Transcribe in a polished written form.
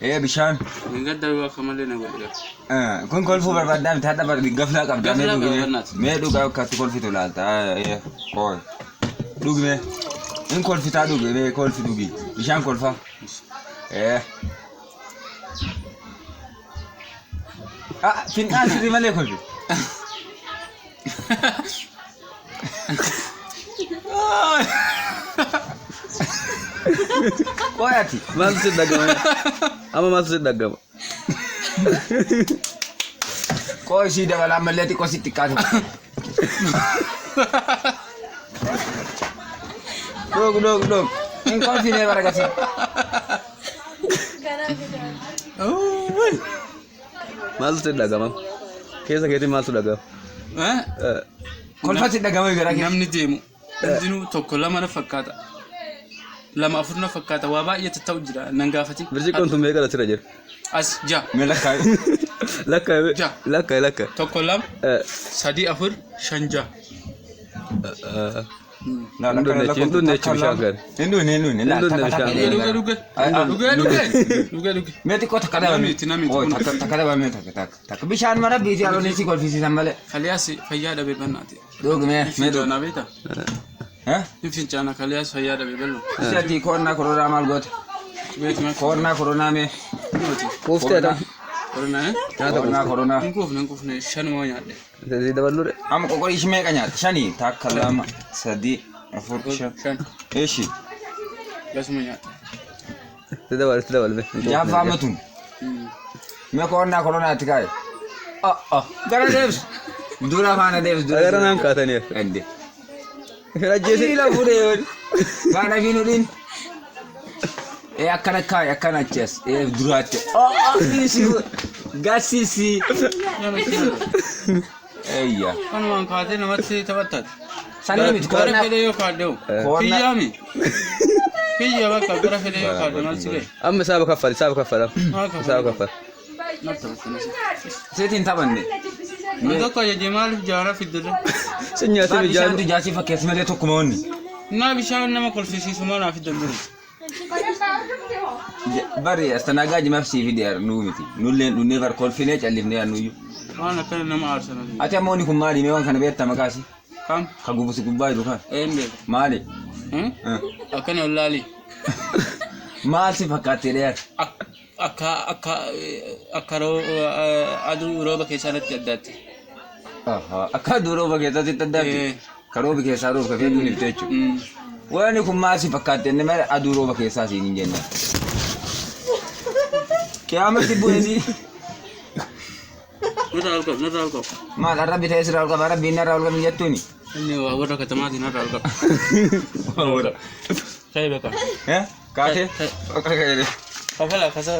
bishaan. Gadda waa kamalee na godhe. Kun kolfuu barbaaddaa miti hadha bara gaflaa qabda. Gaflaa qabda. Mee dhugaa akkatti kolfitu laalta. Kooy. Dhugme. In kolfitaa dhuge mee kolfi dhugi. Bishaan kolfa. Finqaan sirrii malee kolfi. Koyati. Maal si dagama? Ama maal si dagama? Koy si dabala malee xiqqoo si xiqqaatu. Dog. In kolfinee baragasi. Maal si dagama? Keessa keetii maal si dagama? Kolfatti dhagama gara kee. Namni deemu hundinuu tokko lama na fakkaata. Lama afur na fakkaata waa baay'eetu ta'u jira nan gaafati. Birjiqoon tun meeqa asirra jira? As ja. Mee lakkaa'e. Lakkaa'e. Tokko lama sadii afur shan ja. Hinduun bishaan gari. Hinduun. Dhuge. Mee xiqqoo takka dabame. Takka dabame takka. Bishaan mara biitii aloonii si kolfisiisan malee. Kaliyaas fayyaa dhabee bannaati. Dhugme. Fincaana beektaa? Fincaana kaliyaas fayyaa dhabee ballo. Siyaati koronaa koronaa maal goota? Koronaa koronaa mee? Kuufteedha. Koronaa. Hin kuufne shanuma nyaadhe. Sadii daballuudha. Amma qoqqorii ishii meeqa nyaata? Shanii takka lama sadii afur shan. Eeshi. Gasuma nyaadhe. Itti dabalme. Jaaffaa matuun. Mee koronaa itti kaa'e? Gara deebisu. Dura faana deebisu. Gara naan kaataniif. Ende. Rajjeesi. Siila fuudhee faana fi nudhiin. Akkana kaa'e akkana achees duraatti. Gassisi. Eyya. Kanumaan kaatee namatti taphattaati. Sanii miti gara fedhee yoo kaaddeewu. Kiyyaami. Kiyya bakka gara fedhee yoo kaadde maal silee. Amma saaba kaffali. Saaba kaffali. Seetiin taphanne. Tokko ajajee maaliif jaara fiddirre? Sin nyaatee Bishaan jaasii fakkeessi malee tokkuma onni. Naa bishaan nama kolfisiisu maa naaf fiddirre. Bari astanagaa jimaaf sii fideer nuu miti. Nulleen dhunnee bar kolfinee callifnee aannuyyuu. Waan akkana nama aarsana. Ati ammoo ni kun maali mee waan kana beektaa maqaasi? Kam? Ka gubusi gubbaa jiru kan. Eenyee? Maali? Akkana ollaali. Maal si fakkaattee dheer? Akka aduu rooba keessaa natti addaatti. Akka aduu rooba keessatti addaatti? Ka roobi keessaa rooba kafee duun ibsa jechuudha. Wani kun maal si fakkaattee inni mara aduu rooba keessaa siin hin jennaan. Kiyaamatti bu'eesi. Narraa ol qabu. Maal har'a bitee sirraa ol qaba rabbiin narraa ol qabu jettuuni? Inni waa warra katamaatiin narraa ol qaba. Ka'ee beekaa. Kaatee? Kafala kasa.